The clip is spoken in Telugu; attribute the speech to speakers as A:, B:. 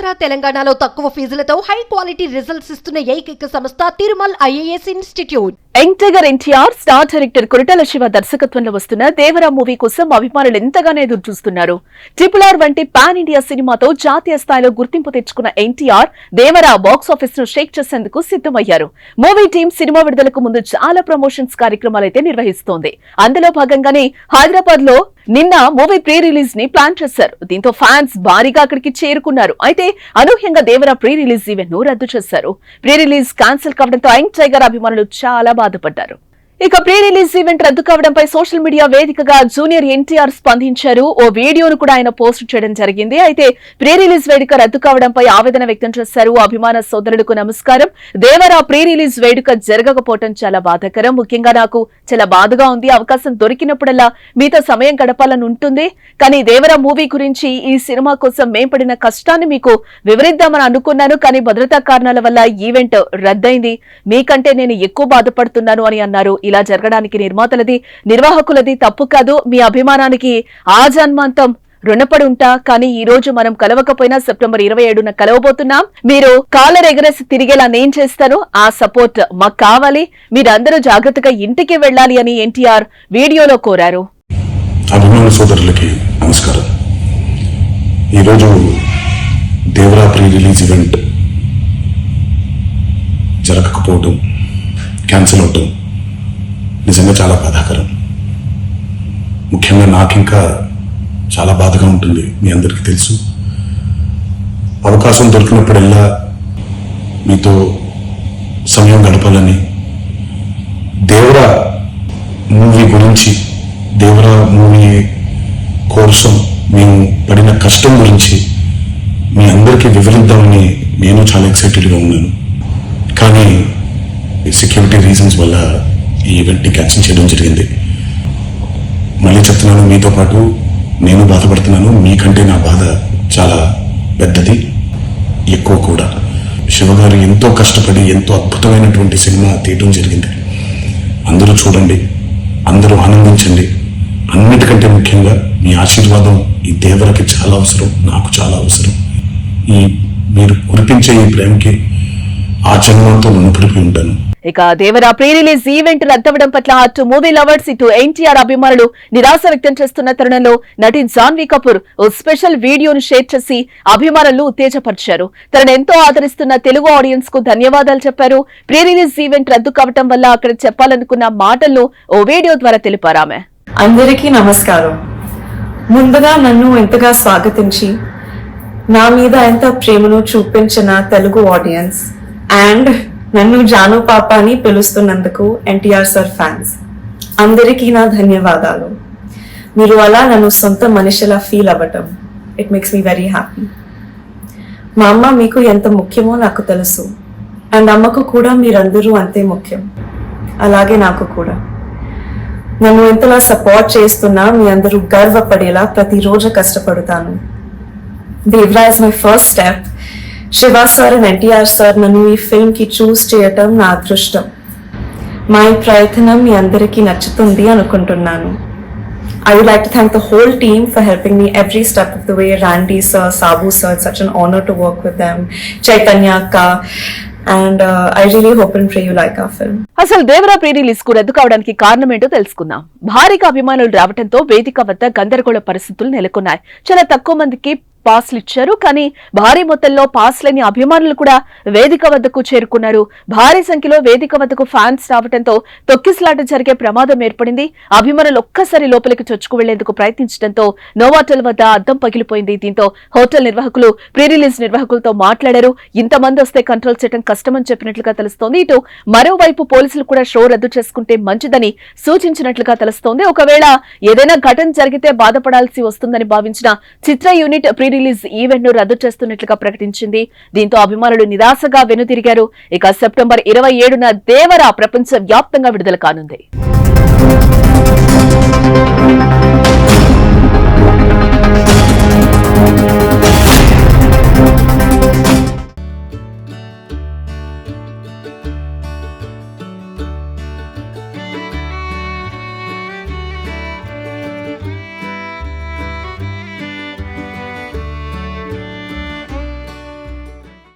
A: ఆంధ్ర తెలంగాణలో తక్కువ ఫీజులతో హై క్వాలిటీ రిజల్ట్స్ ఇస్తున్న ఏకైక సంస్థ Tirumal IAS institute.
B: Young tiger NTR star director Koratala Siva దర్శకత్వంలో వస్తున్న దేవరా మూవీ కోసం అభిమానులు ఎంతగానో ఎదురు చూస్తున్నారు. RRR వంటి పాన్ ఇండియా సినిమాతో జాతీయ స్థాయిలో గుర్తింపు తెచ్చుకున్న ఎన్టీఆర్ దేవరా బాక్సాఫీస్ ను షేక్ చేసేందుకు సిద్ధమయ్యారు. మూవీ టీం సినిమా విడుదలకు ముందు చాలా ప్రమోషన్స్ కార్యక్రమాలైతే నిర్వహిస్తోంది. అందులో భాగంగానే హైదరాబాద్ లో నిన్న మూవీ ప్రీ రిలీజ్ ని ప్లాన్ చేశారు. దీంతో ఫ్యాన్స్ భారీగా అక్కడికి చేరుకున్నారు. అయితే అనూహ్యంగా దేవరా ప్రీ రిలీజ్ ఈవెంట్ ను రద్దు చేశారు. ప్రీ రిలీజ్ క్యాన్సిల్ కావడంతో యంగ్ టైగర్ అభిమానులు చాలా బాధపడ్డారు. ఇక ప్రీ రిలీజ్ ఈవెంట్ రద్దు కావడంపై సోషల్ మీడియా వేదికగా జూనియర్ ఎన్టీఆర్ స్పందించారు. ఓ వీడియోను కూడా ఆయన పోస్ట్ చేయడం జరిగింది. అయితే ప్రీ రిలీజ్ వేడుక రద్దు కావడంపై ఆవేదన వ్యక్తం చేశారు. అభిమాన సోదరులకు నమస్కారం. దేవరా ప్రీ రిలీజ్ వేడుక జరగకపోవడం చాలా బాధాకరం. ముఖ్యంగా నాకు చాలా బాధగా ఉంది. అవకాశం దొరికినప్పుడల్లా మీతో సమయం గడపాలని ఉంటుంది. కానీ దేవరా మూవీ గురించి, ఈ సినిమా కోసం మేం పడిన కష్టాన్ని మీకు వివరిద్దామని అనుకున్నాను. కానీ భద్రతా కారణాల వల్ల ఈవెంట్ రద్దయింది. మీకంటే నేను ఎక్కువ బాధపడుతున్నాను అని అన్నారు. ఇలా జరగడానికి నిర్మాతలది, నిర్వాహకులది తప్పు కాదు. మీ అభిమానానికి ఆ జన్మాంతం రుణపడి ఉంటా. కానీ ఈ రోజు మనం కలవకపోయినా సెప్టెంబర్ 27న కలవబోతున్నాం. మీరు కాలర్ ఎగరేసి తిరిగేలా నేను చేస్తాను. ఆ సపోర్ట్ మాకు కావాలి. మీరందరూ జాగ్రత్తగా ఇంటికి వెళ్లాలి అని ఎన్టీఆర్ వీడియోలో కోరారు.
C: అభిమాన సోదరులకి నమస్కారం. ఈరోజు దేవరా ప్రీ రిలీజ్ ఈవెంట్ జరగకపోవడం, క్యాన్సిల్ అవటం నిజంగా చాలా బాధాకరం. ముఖ్యంగా నాకు ఇంకా చాలా బాధగా ఉంటుంది. మీ అందరికీ తెలుసు, అవకాశం దొరికినప్పుడల్లా మీతో సమయం గడపాలని, దేవరా మూవీ గురించి, దేవరా మూవీ కోసం మేము పడిన కష్టం గురించి మీ అందరికీ వివరిద్దామని నేను చాలా ఎక్సైటెడ్గా ఉన్నాను. కానీ సెక్యూరిటీ రీజన్స్ వల్ల ఈ ఈవెంట్ని క్యాన్సిల్ చేయడం జరిగింది. మళ్ళీ చెప్తున్నాను, మీతో పాటు నేను బాధపడుతున్నాను. మీకంటే నా బాధ చాలా పెద్దది, ఎక్కువ కూడా. శివగారు ఎంతో కష్టపడి ఎంతో అద్భుతమైనటువంటి సినిమా తీయడం జరిగింది. అందరూ చూడండి, అందరూ ఆనందించండి. అన్నిటికంటే ముఖ్యంగా మీ ఆశీర్వాదం ఈ దేవరకి చాలా అవసరం, నాకు చాలా అవసరం. ఈ మీరు కురిపించే ఈ ప్రేమకి ఆ జన్మంతో రుణపడిపోయి ఉంటాను.
B: ఇక దేవరా ప్రీ రిలీజ్ ఈవెంట్ రద్దవడం పట్ల అటు మూవీ లవర్స్, ఇటు ఎన్టీఆర్ అభిమానులు నిరాశ వ్యక్తం చేస్తున్న తరుణంలో నటి జాన్వీ కపూర్ ఓ స్పెషల్ వీడియోను షేర్ చేసి అభిమానులు ఉత్తేజపరిచారు. తనను ఎంతో ఆదరిస్తున్న తెలుగు ఆడియన్స్ కు ధన్యవాదాలు చెప్పారు. ప్రీ రిలీజ్ ఈవెంట్ రద్దు కావటం వల్ల అక్కడ చెప్పాలనుకున్న మాటలను ఓ వీడియో ద్వారా తెలిపారు ఆమె.
D: అందరికీ నమస్కారం. ముందుగా నన్ను ఎంతగా స్వాగతించి నా మీద ఎంత ప్రేమను చూపించిన తెలుగు ఆడియన్స్ అండ్ నన్ను జాను పాప అని పిలుస్తున్నందుకు ఎన్టీఆర్ సార్ ఫ్యాన్స్ అందరికీ నా ధన్యవాదాలు. మీరు అలా నన్ను సొంత మనిషిలా ఫీల్ అవ్వటం, it makes me very happy. మా అమ్మ మీకు ఎంత ముఖ్యమో నాకు తెలుసు. అండ్ అమ్మకు కూడా మీరందరూ అంతే ముఖ్యం. అలాగే నాకు కూడా. నన్ను ఎంతలా సపోర్ట్ చేస్తున్నా మీ అందరూ గర్వపడేలా ప్రతిరోజు కష్టపడతాను. Devara is my first step. Siva sir and NTR sir నన్ను ఈ ఫిల్మ్ కి చూస్ చేయటం నా అదృష్టం. మా ఈ ప్రయత్నం మీ అందరికీ నచ్చుతుంది అనుకుంటున్నాను. I would like to thank the whole team for helping me every step of the way. Randy sir, Sabu sir, it's such an honor to work with them. Chaitanya Akka, and I really hope and pray you like our film.
B: అసలు దేవరా ప్రీ రిలీజ్ కు రద్దు కావడానికి కారణం ఏంటో తెలుసుకుందాం. భారీగా అభిమానులు రావడంతో వేదిక వద్ద గందరగోళ పరిస్థితులు నెలకొన్నాయి. చాలా తక్కువ మందికి పాస్లు ఇచ్చారు. కానీ భారీ మొత్తంలో పాస్ లేని అభిమానులు కూడా వేదిక వద్దకు చేరుకున్నారు. భారీ సంఖ్యలో వేదిక వద్దకు ఫ్యాన్స్ రావడంతో తొక్కిసలాట జరిగే ప్రమాదం ఏర్పడింది. అభిమానులు ఒక్కసారి లోపలికి చొచ్చుకు వెళ్లేందుకు ప్రయత్నించడంతో నోవాటల్ వద్ద అద్దం పగిలిపోయింది. దీంతో హోటల్ నిర్వాహకులు ప్రీ రిలీజ్ నిర్వాహకులతో మాట్లాడారు. ఇంతమంది వస్తే కంట్రోల్ చేయడం కష్టమని చెప్పినట్లుగా తెలుస్తోంది. ఇటు మరోవైపు పోలీసులు కూడా షో రద్దు చేసుకుంటే మంచిదని సూచించినట్లుగా తెలుస్తోంది. ఒకవేళ ఏదైనా ఘటన జరిగితే బాధపడాల్సి వస్తుందని భావించిన చిత్ర యూనిట్ ప్రీ రిలీజ్ ఈవెంట్ ను రద్దు చేస్తున్నట్లుగా ప్రకటించింది. దీంతో అభిమానులు నిరాశగా వెనుతిరిగారు. ఇక సెప్టెంబర్ 27న దేవరా ప్రపంచ వ్యాప్తంగా విడుదల కానుంది.